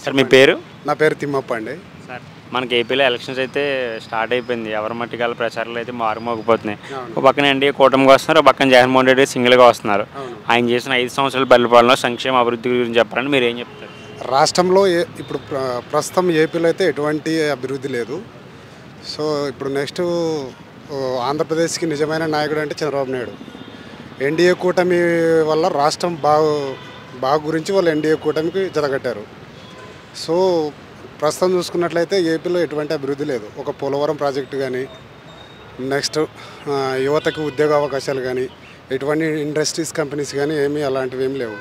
Sir మీ పేరు? నా పేరు తిమ్మప్ప అండి. సార్ మనకి ఏపీలో ఎలక్షన్స్ అయితే స్టార్ట్ అయిపోయింది. ఎవరి మట్టికాల ప్రచారాలు అయితే మారుమోగిపోతున్నాయి. ఒక పక్కన ఎన్డీఏ కూటమిగా వస్తున్నారు, ఒక పక్కన జగన్మోహన్ రెడ్డి సింగిల్గా వస్తున్నారు. ఆయన చేసిన 5 సంవత్సరాల పరిపాలన సంక్షేమ అభివృద్ధి గురించి చెప్పాలని మీరు ఏం చెప్తారు? రాష్ట్రంలో ఇప్పుడు ప్రస్తుతం ఏపీలో అయితే ఎటువంటి అభివృద్ధి లేదు. సో ఇప్పుడు నెక్స్ట్ ఆంధ్రప్రదేశ్కి నిజమైన నాయకుడు అంటే చంద్రబాబు నాయుడు. ఎన్డీఏ కూటమి వల్ల రాష్ట్రం బాగు గురించి వాళ్ళు ఎన్డీఏ కూటమికి జతకట్టారు. సో ప్రస్తుతం చూసుకున్నట్లయితే ఏపీలో ఎటువంటి అభివృద్ధి లేదు. ఒక పోలవరం ప్రాజెక్టు కానీ, నెక్స్ట్ యువతకు ఉద్యోగ అవకాశాలు కానీ, ఎటువంటి ఇండస్ట్రీస్ కంపెనీస్ కానీ ఏమీ అలాంటివి ఏమి లేవు.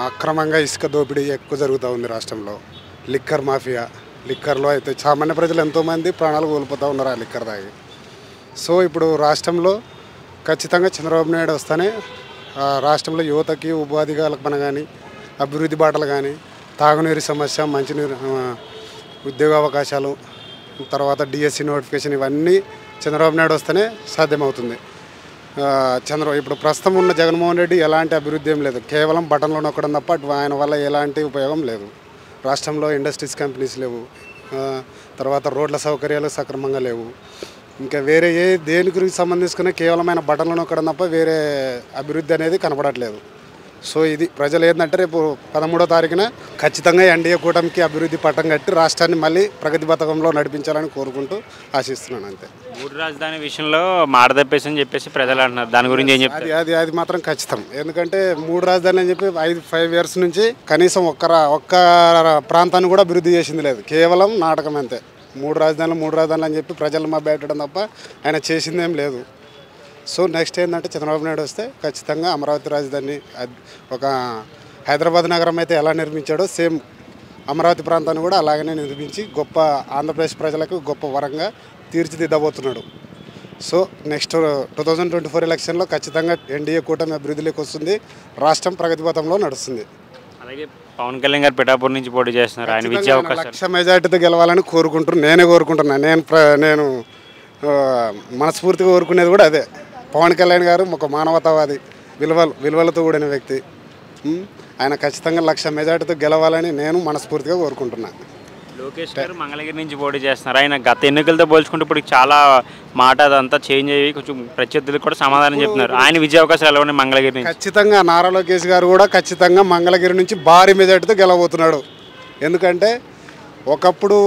అక్రమంగా ఇసుక దోపిడీ ఎక్కువ జరుగుతూ ఉంది రాష్ట్రంలో. లిక్కర్ మాఫియా, లిక్కర్లో అయితే సామాన్య ప్రజలు ఎంతోమంది ప్రాణాలు కోల్పోతూ ఉన్నారు ఆ లిక్కర్ తాగి. సో ఇప్పుడు రాష్ట్రంలో ఖచ్చితంగా చంద్రబాబు నాయుడు వస్తేనే రాష్ట్రంలో యువతకి ఉపాధి కల్పన కానీ, అభివృద్ధి బాటలు కానీ, తాగునీరు సమస్య, మంచినీరు, ఉద్యోగ అవకాశాలు, తర్వాత డిఎస్సి నోటిఫికేషన్ ఇవన్నీ చంద్రబాబు నాయుడు వస్తేనే సాధ్యమవుతుంది. ఇప్పుడు ప్రస్తుతం ఉన్న జగన్మోహన్ రెడ్డి ఎలాంటి అభివృద్ధి ఏం లేదు. కేవలం బటన్లో నొక్కడం తప్ప ఆయన వల్ల ఎలాంటి ఉపయోగం లేదు. రాష్ట్రంలో ఇండస్ట్రీస్ కంపెనీస్ లేవు, తర్వాత రోడ్ల సౌకర్యాలు సక్రమంగా లేవు. ఇంకా వేరే దేని గురించి సంబంధించుకునే కేవలం ఆయన బటన్లో నొక్కడం తప్ప వేరే అభివృద్ధి అనేది కనపడట్లేదు. సో ఇది ప్రజలు ఏంటంటే రేపు 13వ తారీఖున ఖచ్చితంగా ఎన్డీఏ కూటమికి అభివృద్ధి పట్టం కట్టి రాష్ట్రాన్ని మళ్ళీ ప్రగతి పథకంలో నడిపించాలని కోరుకుంటూ ఆశిస్తున్నాను. అంతే. 3 రాజధాని విషయంలో మాట తప్పేసి అని చెప్పేసి ప్రజలు అంటున్నారు. దాని గురించి ఏం చెప్తారు? అది మాత్రం ఖచ్చితం. ఎందుకంటే 3 రాజధానులు అని చెప్పి 5 ఇయర్స్ నుంచి కనీసం ఒక్క ప్రాంతాన్ని కూడా అభివృద్ధి చేసింది లేదు. కేవలం నాటకం అంతే. 3 రాజధానులు అని చెప్పి ప్రజలు మభ్యపెట్టడం తప్ప ఆయన చేసిందేం లేదు. సో నెక్స్ట్ ఏంటంటే చంద్రబాబు నాయుడు వస్తే ఖచ్చితంగా అమరావతి రాజధాని, ఒక హైదరాబాద్ నగరం అయితే ఎలా నిర్మించాడో సేమ్ అమరావతి ప్రాంతాన్ని కూడా అలాగనే నిర్మించి గొప్ప ఆంధ్రప్రదేశ్ ప్రజలకు గొప్ప వరంగా తీర్చిదిద్దబోతున్నాడు. సో నెక్స్ట్ 2024 ఎలక్షన్లో ఖచ్చితంగా ఎన్డీఏ కూటమి అభివృద్ధిలోకి వస్తుంది, రాష్ట్రం ప్రగతి పథంలో నడుస్తుంది. అలాగే పవన్ కళ్యాణ్ గారు పిఠాపూర్ నుంచి పోటీ చేస్తున్నారు. ఆయన విజయ అవకాశం 1,00,000 మెజార్టీతో గెలవాలని కోరుకుంటున్నాను. నేను మనస్ఫూర్తిగా కోరుకునేది కూడా అదే. పవన్ కళ్యాణ్ గారు ఒక మానవతావాది, విలువలతో కూడిన వ్యక్తి. ఆయన ఖచ్చితంగా 1,00,000 మెజార్టీతో గెలవాలని నేను మనస్ఫూర్తిగా కోరుకుంటున్నాను. లోకేష్ గారు మంగళగిరి నుంచి పోటీ చేస్తున్నారు. ఆయన గత ఎన్నికలతో పోల్చుకుంటే ఇప్పుడు చాలా మాట అదంతా చేంజ్ అయ్యి కొంచెం ప్రత్యర్థులకు కూడా సమాధానం చెప్తున్నారు. ఆయన విజయ అవకాశాలు ఎలా ఉన్నాయి మంగళగిరి నుంచి? ఖచ్చితంగా నారా లోకేష్ గారు కూడా ఖచ్చితంగా మంగళగిరి నుంచి భారీ మెజార్టీతో గెలవబోతున్నాడు. ఎందుకంటే ఒకప్పుడు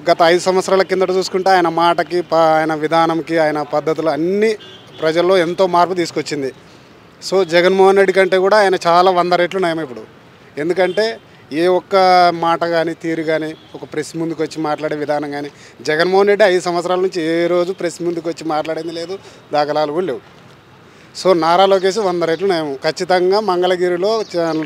గత 5 సంవత్సరాల కిందట చూసుకుంటే ఆయన మాటకి, ఆయన విధానంకి, ఆయన పద్ధతులు అన్నీ ప్రజల్లో ఎంతో మార్పు తీసుకొచ్చింది. సో జగన్మోహన్ రెడ్డి కంటే కూడా ఆయన చాలా 100 రెట్లు నయం ఇప్పుడు. ఎందుకంటే ఏ ఒక్క మాట కానీ, తీరు కానీ, ఒక ప్రెస్ ముందుకు వచ్చి మాట్లాడే విధానం కానీ, జగన్మోహన్ రెడ్డి 5 సంవత్సరాల నుంచి ఏ రోజు ప్రెస్ ముందుకు వచ్చి మాట్లాడింది లేదు, దాఖలాలు కూడా లేవు. సో నారా లోకేష్ 100 రెట్లు నయం. ఖచ్చితంగా మంగళగిరిలో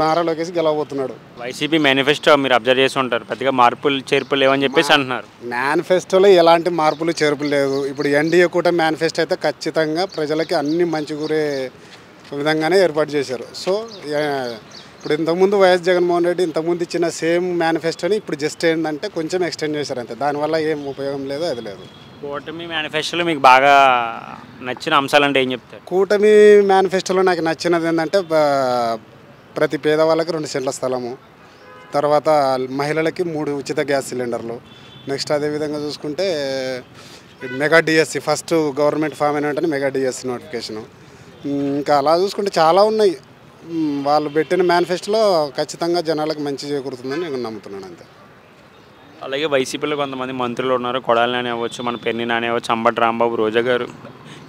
నారా లోకేష్ గెలవబోతున్నాడు. వైసీపీ మేనిఫెస్టో మీరు అబ్జర్వ్ చేసి ఉంటారు, పెద్దగా మార్పులు చేర్పులు లేవని చెప్పేసి అంటున్నారు. మేనిఫెస్టోలో ఎలాంటి మార్పులు చేర్పులు లేదు. ఇప్పుడు ఎన్డీఏ కూటమి మేనిఫెస్టో అయితే ఖచ్చితంగా ప్రజలకి అన్ని మంచి కూరే విధంగానే ఏర్పాటు చేశారు. సో ఇప్పుడు ఇంతకుముందు వైఎస్ జగన్మోహన్ రెడ్డి ఇంతకుముందు ఇచ్చిన సేమ్ మేనిఫెస్టోని ఇప్పుడు జస్ట్ ఏంటంటే కొంచెం ఎక్స్టెండ్ చేశారు అంతే. దానివల్ల ఏం ఉపయోగం లేదు, అది లేదు. కూటమి మేనిఫెస్టోలో మీకు బాగా నచ్చిన అంశాలు అంటే ఏం చెప్తారు? కూటమి మేనిఫెస్టోలో నాకు నచ్చినది ఏంటంటే ప్రతి పేదవాళ్ళకి 2 సెంట్ల స్థలము, తర్వాత మహిళలకి 3 ఉచిత గ్యాస్ సిలిండర్లు, నెక్స్ట్ అదేవిధంగా చూసుకుంటే mega DSC, first government form అయిన వెంటనే మెగా డిఎస్సి నోటిఫికేషను. ఇంకా అలా చూసుకుంటే చాలా ఉన్నాయి. వాళ్ళు పెట్టిన మేనిఫెస్టోలో ఖచ్చితంగా జనాలకు మంచి చేకూరుతుందని నేను నమ్ముతున్నాను అంతే. అలాగే వైసీపీలో కొంతమంది మంత్రులు ఉన్నారు, కొడాలి నాని అవ్వచ్చు, మన పెన్ని నాని అవ్వచ్చు, అంబటి రాంబాబు, రోజా గారు,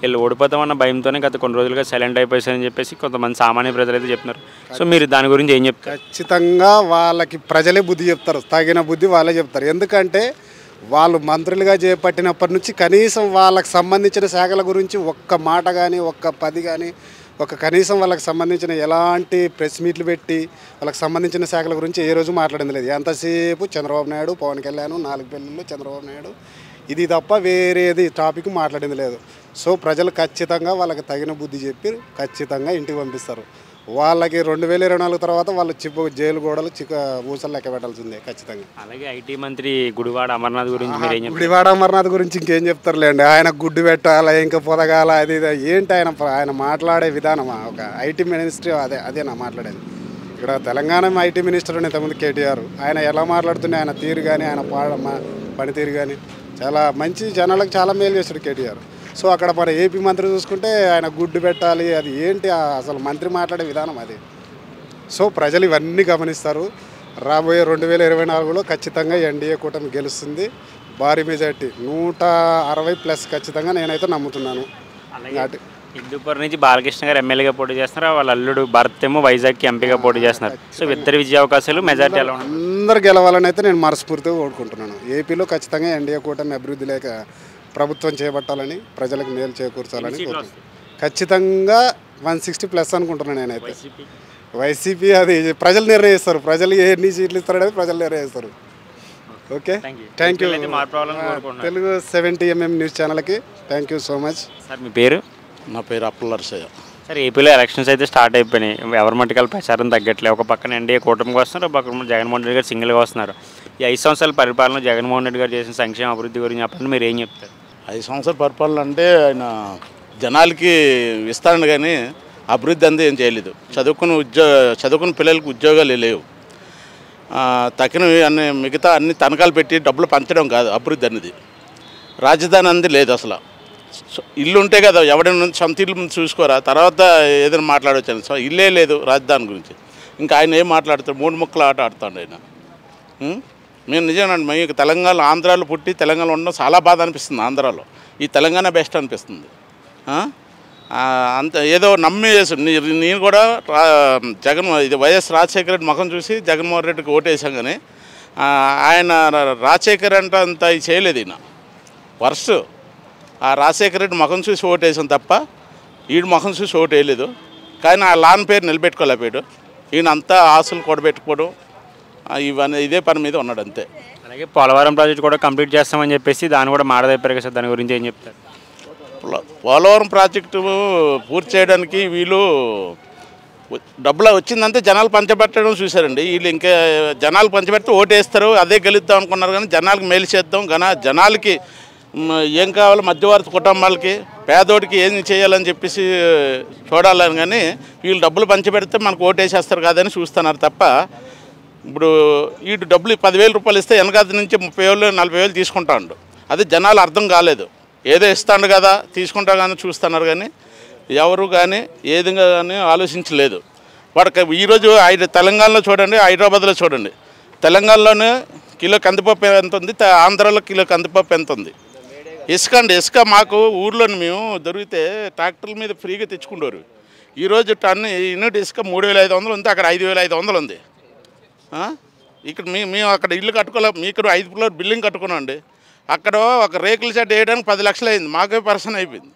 వీళ్ళు ఓడిపోతామన్న భయంతోనే గత కొన్ని రోజులుగా సైలెంట్ అయిపోయారని చెప్పేసి కొంతమంది సామాన్య ప్రజలు అయితే చెప్తున్నారు. సో మీరు దాని గురించి ఏం చెప్తారు? ఖచ్చితంగా వాళ్ళకి ప్రజలే బుద్ధి చెప్తారు, తగిన బుద్ధి వాళ్ళే చెప్తారు. ఎందుకంటే వాళ్ళు మంత్రులుగా చేపట్టినప్పటి నుంచి కనీసం వాళ్ళకి సంబంధించిన శాఖల గురించి ఒక్క మాట కానీ, ఒక్క 10 కానీ, కనీసం వాళ్ళకి సంబంధించిన ఎలాంటి ప్రెస్ మీట్లు పెట్టి వాళ్ళకి సంబంధించిన శాఖల గురించి ఏ రోజు మాట్లాడింది లేదు. ఎంతసేపు చంద్రబాబు నాయుడు, పవన్ కళ్యాణ్, 4 పెళ్ళిళ్ళు చంద్రబాబు నాయుడు, ఇది తప్ప వేరేది టాపిక్ మాట్లాడింది లేదు. సో ప్రజలు ఖచ్చితంగా వాళ్ళకి తగిన బుద్ధి చెప్పి ఖచ్చితంగా ఇంటికి పంపిస్తారు. వాళ్ళకి 2024 తర్వాత వాళ్ళు జైలు గోడలు ఊసలు లెక్క పెట్టాల్సిందే ఖచ్చితంగా. అలాగే ఐటీ మంత్రి గుడివాడ అమర్నాథ్ గురించి గుడివాడ అమర్నాథ్ గురించి ఇంకేం చెప్తారులేండి. ఆయన గుడ్డు పెట్టాలా, ఇంకా పొదగాల, అది ఏంటి ఆయన మాట్లాడే విధానం. ఒక ఐటీ మినిస్ట్రీ అదే నా మాట్లాడేది. ఇక్కడ తెలంగాణ ఐటీ మినిస్టర్ ఉండే ఇంతకుముందు కేటీఆర్, ఆయన ఎలా మాట్లాడుతుండే, ఆయన తీరు కానీ ఆయన పనితీరు కానీ చాలా మంచి, జనాలకు చాలా మేలు చేస్తాడు కేటీఆర్. సో అక్కడ మన ఏపీ మంత్రి చూసుకుంటే ఆయన గుడ్డు పెట్టాలి, అది ఏంటి అసలు మంత్రి మాట్లాడే విధానం అది. సో ప్రజలు ఇవన్నీ గమనిస్తారు. రాబోయే 2024లో ఖచ్చితంగా ఎన్డీఏ కూటమి గెలుస్తుంది. భారీ మెజార్టీ 160+ ఖచ్చితంగా నేనైతే నమ్ముతున్నాను. హిందూపూర్ నుంచి బాలకృష్ణ గారు ఎమ్మెల్యేగా పోటీ చేస్తున్నారు, వాళ్ళ అల్లుడు భరత్ ఏమో వైజాగ్కి ఎంపీగా పోటీ చేస్తున్నారు. సో ఇద్దరు విజయ అవకాశాలు, మెజార్టీ ఎలా ఉన్నాయి? అందరు గెలవాలని అయితే నేను మనస్ఫూర్తిగా కోరుకుంటున్నాను. ఏపీలో ఖచ్చితంగా ఎన్డీఏ కూటమి అభివృద్ధి లేక ప్రభుత్వం చేపట్టాలని, ప్రజలకు మేలు చేకూర్చాలని కోరుకుంటున్నాను. ఖచ్చితంగా 160+ అనుకుంటున్నాను నేనైతే. వైసీపీ అది ప్రజలు నిర్ణయిస్తారు, ప్రజలు ఎన్ని సీట్లు ఇస్తారనేది ప్రజలు నిర్ణయిస్తారు. Okay, thank you. Telugu 70mm news ఛానల్కి thank you so much. Sir మీ పేరు? నా పేరు అప్పలరసయ్య. సార్ ఏపీలో ఎలక్షన్స్ అయితే స్టార్ట్ అయిపోయినాయి, ఎవరి మట్టుకాల ప్రచారం తగ్గట్లేదు. ఒక పక్కన ఎన్డీఏ కూటమికి వస్తున్నారు, ఒక పక్కన జగన్మోహన్ రెడ్డి గారు సింగిల్గా వస్తున్నారు. ఈ 5 సంవత్సరాల పరిపాలన జగన్మోహన్ రెడ్డి గారు చేసిన సంక్షేమ అభివృద్ధి గురించి చెప్పండి, మీరు ఏం చెప్తారు? 5 సంవత్సరాల పరిపాలన అంటే ఆయన జనాలకి ఇస్తాను కానీ అభివృద్ధి అంతా ఏం చేయలేదు. చదువుకున్న పిల్లలకు ఉద్యోగాలు లేవు. తగినవి అన్ని మిగతా అన్ని తనఖాలు పెట్టి డబ్బులు పంచడం కాదు అభివృద్ధి అనేది. రాజధాని అనేది లేదు అసలు. ఇల్లు ఉంటే కదా ఎవడైనా సొంత ఇల్లు ముందు చూసుకోరా, తర్వాత ఏదైనా మాట్లాడవచ్చు. సో ఇల్లే లేదు రాజధాని గురించి. ఇంకా ఆయన ఏం మాట్లాడతాడు? 3 ముక్కల ఆట ఆడుతాడు ఆయన. మేము నిజమేనండి, మీకు తెలంగాణ ఆంధ్రాలో పుట్టి తెలంగాణ ఉండడం చాలా బాధ అనిపిస్తుంది. ఆంధ్రాలో ఈ తెలంగాణ బెస్ట్ అనిపిస్తుంది. అంత ఏదో నమ్మి నేను కూడా ఇది వైఎస్ రాజశేఖర రెడ్డి ముఖం చూసి జగన్మోహన్ రెడ్డికి ఓటేసాం. కానీ ఆయన రాజశేఖర్ అంటే అంత ఇది చేయలేదు. ఈయన వర్స్ట్. ఆ రాజశేఖర రెడ్డి ముఖం చూసి ఓటేసాం తప్ప ఈడు ముఖం చూసి ఓటు వేయలేదు. కానీ ఆ లాన్ పేరు నిలబెట్టుకోలేకపోయాడు. ఈయన అంతా ఆశలు కూడబెట్టుకోవడం ఇవన్నీ ఇదే పని మీద ఉన్నాడు అంతే. అలాగే పోలవరం ప్రాజెక్ట్ కూడా కంప్లీట్ చేస్తామని చెప్పేసి దాన్ని కూడా మాడదైపోయారు కదా సార్, దాని గురించి ఏం చెప్తారు? పోలవరం ప్రాజెక్టు పూర్తి చేయడానికి వీళ్ళు డబ్బులు వచ్చిందంటే జనాలు పంచబెట్టడం చూశారండి. వీళ్ళు ఇంకా జనాలు పంచబెడితే ఓటేస్తారు, అదే గెలుద్దాం అనుకున్నారు. కానీ జనాలకు మేలు చేద్దాం, జనాలకి ఏం కావాలో మధ్యవర్తి కుటుంబాలకి పేదోడికి ఏం చేయాలని చెప్పేసి చూడాలని. కానీ వీళ్ళు డబ్బులు పంచిపెడితే మనకు ఓటేసేస్తారు కాదని చూస్తున్నారు తప్ప, ఇప్పుడు వీడు డబ్బులు 10,000 రూపాయలు ఇస్తే వెనకాది నుంచి 30,000 40,000 తీసుకుంటాడు. అది జనాలు అర్థం కాలేదు. ఏదో ఇస్తాడు కదా తీసుకుంటా కానీ చూస్తున్నారు. కానీ ఎవరు కానీ ఏదిగా కానీ ఆలోచించలేదు. వాడికి ఈరోజు తెలంగాణలో చూడండి, హైదరాబాద్లో చూడండి, తెలంగాణలోనే కిలో కందిపప్పు ఎంత ఉంది, ఆంధ్రాలో కిలో కందిపప్పు ఎంత ఉంది. ఇసుక మాకు ఊర్లోని మేము దొరికితే ట్రాక్టర్ల మీద ఫ్రీగా తెచ్చుకుంటారు. ఈరోజు టన్ను యూనిట్ ఇసుక 3,500 ఉంది, అక్కడ 5,500 ఉంది. ఇక్కడ మేము అక్కడ ఇల్లు కట్టుకోలేము. మీకు 5 ఫ్లోర్ బిల్డింగ్ కట్టుకున్నాం అండి. అక్కడ ఒక రేకుల షెడ్ వేయడానికి 10 లక్షలు అయింది, మాకే పర్సన్ అయిపోయింది.